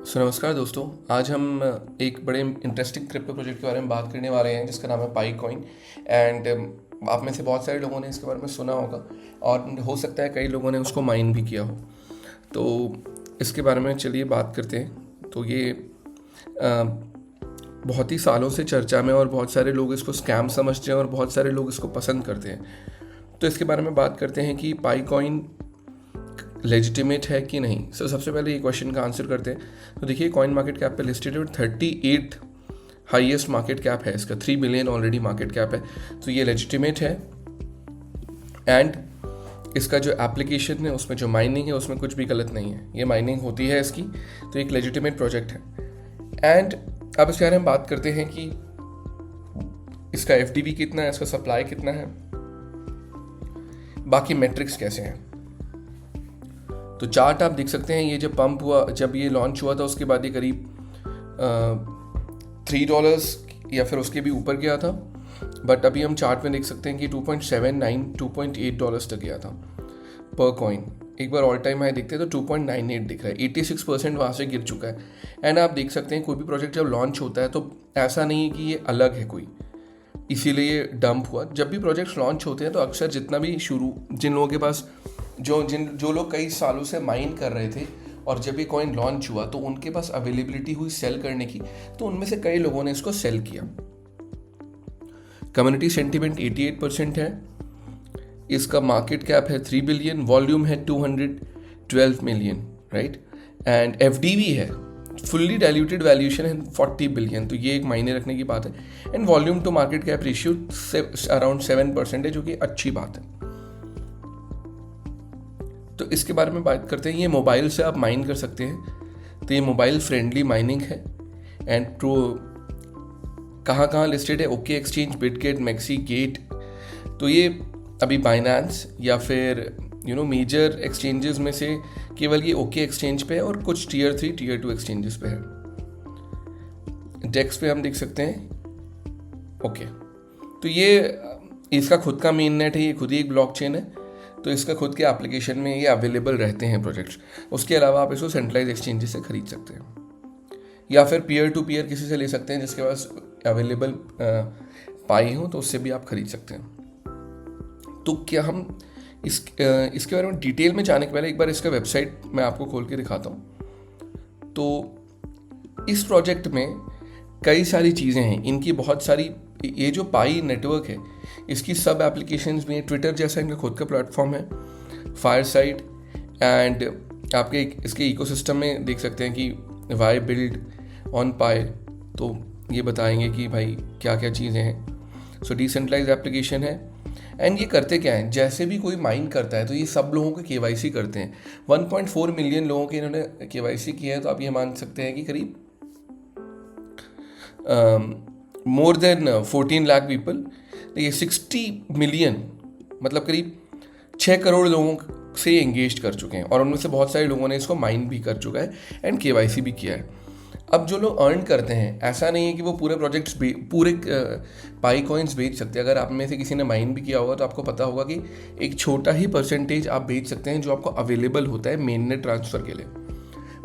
नमस्कार दोस्तों। आज हम एक बड़े इंटरेस्टिंग क्रिप्टो प्रोजेक्ट के बारे में बात करने वाले हैं जिसका नाम है पाई कॉइन। एंड आप में से बहुत सारे लोगों ने इसके बारे में सुना होगा और हो सकता है कई लोगों ने उसको माइन भी किया हो। तो इसके बारे में चलिए बात करते हैं। तो ये बहुत ही सालों से चर्चा में और बहुत सारे लोग इसको स्कैम समझते हैं और बहुत सारे लोग इसको पसंद करते हैं। तो इसके बारे में बात करते हैं कि पाई कॉइन लेजिटिमेट है कि नहीं। सबसे पहले ये क्वेश्चन का आंसर करते हैं। तो देखिए, कॉइन मार्केट कैप पे लिस्टेड है और 38 हाईएस्ट मार्केट कैप है इसका, 3 बिलियन ऑलरेडी मार्केट कैप है। तो ये लेजिटिमेट है। एंड इसका जो एप्लीकेशन है उसमें जो माइनिंग है उसमें कुछ भी गलत नहीं है, ये माइनिंग होती है इसकी। तो एक लेजिटिमेट प्रोजेक्ट है। एंड अब इसके बारे में बात करते हैं कि इसका एफडीवी कितना है, इसका सप्लाई कितना है, बाकी मेट्रिक्स कैसे हैं। तो चार्ट आप देख सकते हैं। ये जब पंप हुआ, जब ये लॉन्च हुआ था उसके बाद ये करीब $3 या फिर उसके भी ऊपर गया था। बट अभी हम चार्ट में देख सकते हैं कि 2.79 $2.8 तक गया था पर कॉइन। एक बार ऑल टाइम हाई देखते हैं तो 2.98 दिख रहा है। 86% वहाँ से गिर चुका है। एंड आप देख सकते हैं कोई भी प्रोजेक्ट जब लॉन्च होता है तो ऐसा नहीं है कि ये अलग है कोई, इसीलिए डंप हुआ। जब भी प्रोजेक्ट्स लॉन्च होते हैं तो अक्सर जितना भी जिन लोगों के पास जो लोग कई सालों से माइन कर रहे थे और जब ये कॉइन लॉन्च हुआ तो उनके पास अवेलेबिलिटी हुई सेल करने की, तो उनमें से कई लोगों ने इसको सेल किया। कम्युनिटी सेंटिमेंट 88% है। इसका मार्केट कैप है 3 बिलियन, वॉल्यूम है 212 मिलियन, राइट। एंड एफडीवी है, फुल्ली डाइल्यूटेड वैल्यूएशन है 40 बिलियन। तो ये एक मायने रखने की बात है। And volume to market cap ratio around 7% है, जो कि अच्छी बात है। तो इसके बारे में बात करते हैं। ये मोबाइल से आप माइन कर सकते हैं, तो ये मोबाइल फ्रेंडली माइनिंग है। एंड ट्रू कहाँ लिस्टेड है? OK exchange, Bitget, maxi gate. तो ये अभी बाइनेंस या फिर मेजर एक्सचेंजेस में से केवल ये ओके एक्सचेंज पे है और कुछ टीयर 3 टीयर 2 एक्सचेंजेस पे है। डेक्स पे हम देख सकते हैं। ओके, तो ये इसका खुद का मेन नेट है, ये खुद ही एक ब्लॉकचेन है। तो इसका खुद के एप्लीकेशन में ये अवेलेबल रहते हैं प्रोजेक्ट्स। उसके अलावा आप इसको सेंट्रलाइज एक्सचेंजेस से खरीद सकते हैं या फिर पीयर टू पीयर किसी से ले सकते हैं जिसके पास अवेलेबल पाई हो, तो उससे भी आप खरीद सकते हैं। तो क्या हम इसके बारे में डिटेल में जाने के पहले एक बार इसका वेबसाइट मैं आपको खोल के दिखाता हूँ। तो इस प्रोजेक्ट में कई सारी चीज़ें हैं, इनकी बहुत सारी। ये जो पाई नेटवर्क है इसकी सब एप्लीकेशंस भी हैं। ट्विटर जैसा इनका खुद का प्लेटफॉर्म है, फायरसाइट। एंड आपके इसके इकोसिस्टम में देख सकते हैं कि वाई बिल्ड ऑन पाई, तो ये बताएंगे कि भाई क्या क्या चीज़ें हैं। सो डिसेंट्रलाइज एप्लीकेशन है। एंड ये करते क्या है, जैसे भी कोई माइन करता है तो ये सब लोगों के केवाईसी करते हैं। 1.4 मिलियन लोगों के इन्होंने केवाईसी किया है। तो आप ये मान सकते हैं कि करीब मोर देन 14 लाख पीपल। ये 60 मिलियन मतलब करीब 6 करोड़ लोगों से एंगेज कर चुके हैं और उनमें से बहुत सारे लोगों ने इसको माइन भी कर चुका है एंड केवाईसी भी किया है। अब जो लोग अर्न करते हैं, ऐसा नहीं है कि वो पूरे प्रोजेक्ट्स पूरे पाई कॉइन्स बेच सकते हैं। अगर आप में से किसी ने माइन भी किया होगा तो आपको पता होगा कि एक छोटा ही परसेंटेज आप बेच सकते हैं जो आपको अवेलेबल होता है मेननेट ट्रांसफ़र के लिए।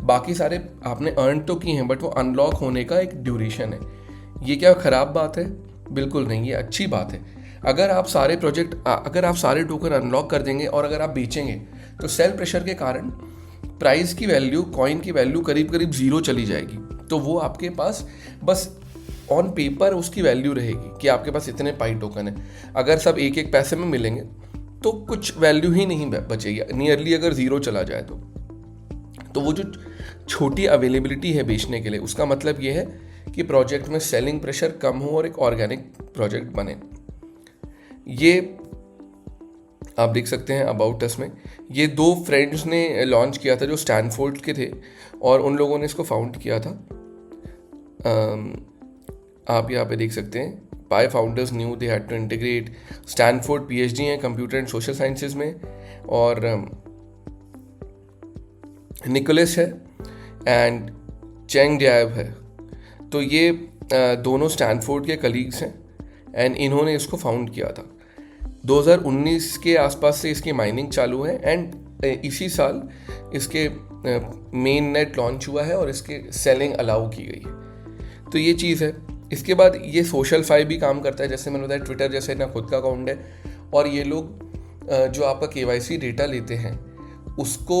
बाकी सारे आपने अर्न तो किए हैं बट वो अनलॉक होने का एक ड्यूरेशन है। ये क्या ख़राब बात है? बिल्कुल नहीं, ये अच्छी बात है। अगर आप सारे टोकन अनलॉक कर देंगे और अगर आप बेचेंगे तो सेल प्रेशर के कारण प्राइस की वैल्यू, कॉइन की वैल्यू करीब करीब 0 चली जाएगी। तो वो आपके पास बस ऑन पेपर उसकी वैल्यू रहेगी कि आपके पास इतने पाई टोकन है। अगर सब एक एक पैसे में मिलेंगे तो कुछ वैल्यू ही नहीं बचेगी, नियरली अगर 0 चला जाए तो वो जो छोटी अवेलेबिलिटी है बेचने के लिए, उसका मतलब ये है कि प्रोजेक्ट में सेलिंग प्रेशर कम हो और एक ऑर्गेनिक प्रोजेक्ट बने। ये आप देख सकते हैं अबाउट अस में। ये 2 फ्रेंड्स ने लॉन्च किया था जो स्टैनफोर्ड के थे और उन लोगों ने इसको फाउंड किया था। आप यहाँ पे देख सकते हैं, Pi founders knew they had to integrate. Stanford PhD हैं कंप्यूटर एंड सोशल साइंसेज में और निकोलस है एंड चेंग डियाब है। तो ये दोनों स्टैनफोर्ड के कलीग्स हैं एंड इन्होंने इसको फाउंड किया था। 2019 के आसपास से इसकी माइनिंग चालू है एंड इसी साल इसके मेन नेट लॉन्च हुआ है और इसके सेलिंग अलाउ की गई है। तो ये चीज़ है। इसके बाद ये SocialFi भी काम करता है, जैसे मैंने बताया ट्विटर जैसे ना खुद का अकाउंट है, और ये लोग जो आपका KYC डेटा लेते हैं उसको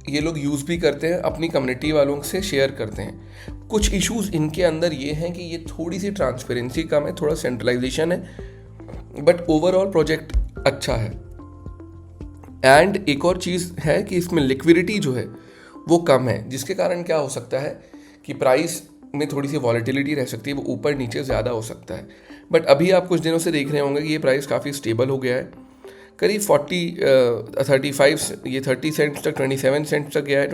ये लोग यूज़ भी करते हैं, अपनी कम्युनिटी वालों से शेयर करते हैं। कुछ इश्यूज इनके अंदर ये हैं कि ये थोड़ी सी ट्रांसपेरेंसी कम है, थोड़ा सेंट्रलाइजेशन है, बट ओवरऑल प्रोजेक्ट अच्छा है। एंड एक और चीज़ है कि इसमें लिक्विडिटी जो है वो कम है, जिसके कारण क्या हो सकता है कि प्राइस में थोड़ी सी वॉलेटिलिटी रह सकती है, वो ऊपर नीचे ज़्यादा हो सकता है। बट अभी आप कुछ दिनों से देख रहे होंगे कि ये प्राइस काफ़ी स्टेबल हो गया है, करीब 35 ये 30 सेंट्स तक, 27 सेंट्स तक गया है,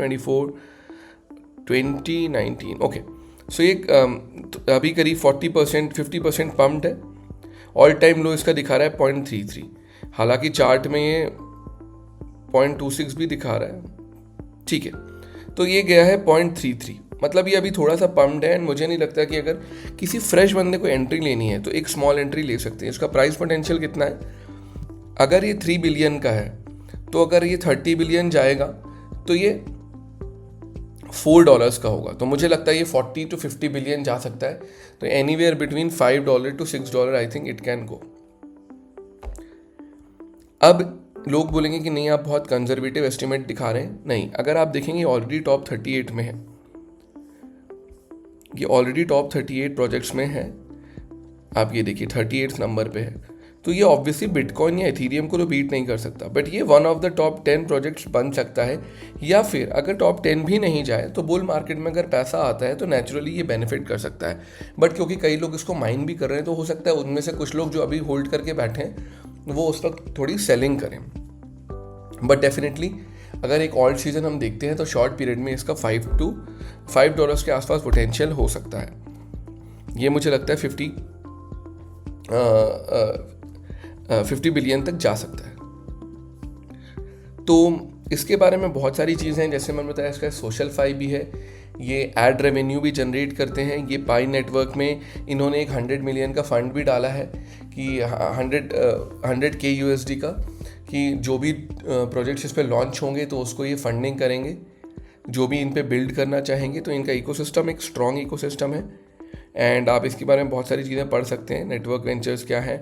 2019 ओके। सो ये अभी करीब 50% पम्प्ड है। ऑल टाइम लो इसका दिखा रहा है 0.33, हालांकि चार्ट में ये 0.26 भी दिखा रहा है, ठीक है। तो ये गया है 0.33, मतलब ये अभी थोड़ा सा पम्प्ड है। एंड मुझे नहीं लगता कि अगर किसी फ्रेश बंदे को एंट्री लेनी है तो एक स्मॉल एंट्री ले सकते हैं। इसका प्राइस पोटेंशियल कितना है, अगर ये 3 बिलियन का है तो अगर ये 30 बिलियन जाएगा तो ये $4 का होगा, तो मुझे लगता है ये 40 to 50 बिलियन जा सकता है। तो anywhere between $5 to $6 I think it can go. अब लोग बोलेंगे कि नहीं आप बहुत कंजर्वेटिव एस्टिमेट दिखा रहे हैं। नहीं, अगर आप देखेंगे ऑलरेडी टॉप 38 में है, ये ऑलरेडी टॉप 38 प्रोजेक्ट्स में है। आप ये देखिए 38 नंबर पे है, तो ये ऑब्वियसली बिटकॉइन या इथीरियम को तो बीट नहीं कर सकता, बट ये one of the top 10 projects बन सकता है। या फिर अगर टॉप 10 भी नहीं जाए तो बुल मार्केट में अगर पैसा आता है तो नेचुरली ये बेनिफिट कर सकता है। बट क्योंकि कई लोग इसको माइन भी कर रहे हैं तो हो सकता है उनमें से कुछ लोग जो अभी होल्ड करके बैठे हैं वो उस वक्त थोड़ी सेलिंग करें। बट डेफिनेटली अगर एक ऑल्ट सीजन हम देखते हैं तो शॉर्ट पीरियड में इसका $5 के आसपास पोटेंशियल हो सकता है। ये मुझे लगता है 50 बिलियन तक जा सकता है। तो इसके बारे में बहुत सारी चीज़ें हैं, जैसे मैंने बताया इसका SocialFi भी है, ये एड रेवेन्यू भी जनरेट करते हैं। ये पाई नेटवर्क में इन्होंने एक 100 मिलियन का फंड भी डाला है कि 100K USD का, कि जो भी प्रोजेक्ट्स इस पर लॉन्च होंगे तो उसको ये फंडिंग करेंगे, जो भी इन पे बिल्ड करना चाहेंगे। तो इनका इकोसिस्टम एक स्ट्रॉन्ग इकोसिस्टम है। एंड आप इसके बारे में बहुत सारी चीज़ें पढ़ सकते हैं। नेटवर्क वेंचर्स क्या है,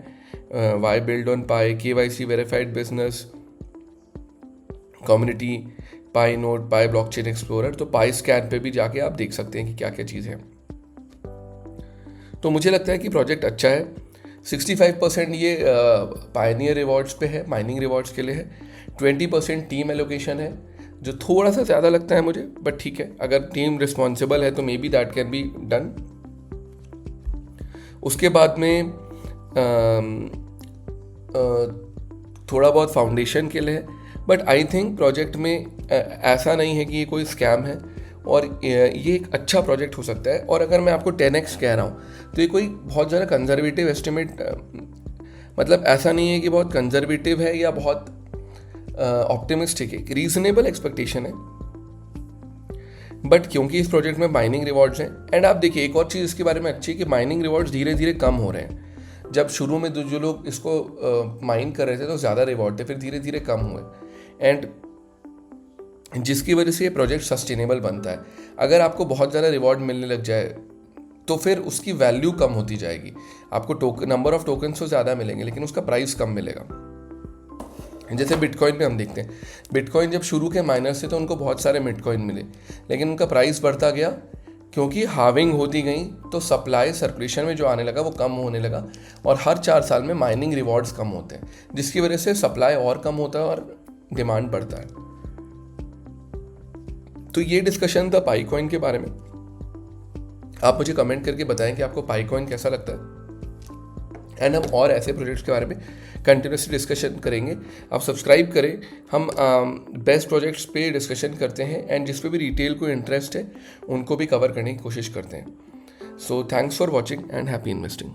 why build on Pi, KYC verified business, community, Pi node, Pi blockchain explorer. तो पाई स्कैन पे भी जाके आप देख सकते हैं कि क्या क्या चीज़ें हैं। तो मुझे लगता है कि प्रोजेक्ट अच्छा है। 65% ये पायनियर रिवॉर्ड्स पे है, माइनिंग रिवॉर्ड्स के लिए है। 20% टीम एलोकेशन है, जो थोड़ा सा ज़्यादा लगता है मुझे, बट ठीक है, अगर टीम रिस्पॉन्सिबल है तो may be that can be done. उसके बाद में थोड़ा बहुत फाउंडेशन के लिए है, बट आई थिंक प्रोजेक्ट में ऐसा नहीं है कि ये कोई स्कैम है, और ये एक अच्छा प्रोजेक्ट हो सकता है। और अगर मैं आपको 10x कह रहा हूँ तो ये कोई बहुत ज़्यादा कंजर्वेटिव एस्टिमेट, मतलब ऐसा नहीं है कि बहुत कंजर्वेटिव है या बहुत ऑप्टिमिस्टिक है, रीजनेबल एक्सपेक्टेशन है। बट क्योंकि इस प्रोजेक्ट में माइनिंग रिवॉर्ड्स हैं, एंड आप देखिए एक और चीज़ इसके बारे में अच्छी है कि माइनिंग रिवॉर्ड्स धीरे धीरे कम हो रहे हैं। जब शुरू में जो लोग इसको माइन कर रहे थे तो ज़्यादा रिवॉर्ड थे, फिर धीरे धीरे कम हुए, एंड जिसकी वजह से ये प्रोजेक्ट सस्टेनेबल बनता है। अगर आपको बहुत ज़्यादा रिवॉर्ड मिलने लग जाए तो फिर उसकी वैल्यू कम होती जाएगी। आपको नंबर ऑफ टोकन्स तो ज़्यादा मिलेंगे लेकिन उसका प्राइस कम मिलेगा। जैसे बिटकॉइन में हम देखते हैं, बिटकॉइन जब शुरू के माइनर्स थे तो उनको बहुत सारे बिटकॉइन मिले, लेकिन उनका प्राइस बढ़ता गया क्योंकि हार्विंग होती गई, तो सप्लाई सर्कुलेशन में जो आने लगा वो कम होने लगा, और हर 4 साल में माइनिंग रिवॉर्ड्स कम होते हैं, जिसकी वजह से सप्लाई और कम होता है और डिमांड बढ़ता है। तो ये डिस्कशन था पाईकॉइन के बारे में। आप मुझे कमेंट करके बताएं कि आपको पाईकॉइन कैसा लगता है, एंड हम और ऐसे प्रोजेक्ट्स के बारे में कंटिन्यूसली डिस्कशन करेंगे। आप सब्सक्राइब करें, हम बेस्ट प्रोजेक्ट्स पे डिस्कशन करते हैं, एंड जिस पे भी रिटेल को इंटरेस्ट है उनको भी कवर करने की कोशिश करते हैं। So thanks for watching and happy investing.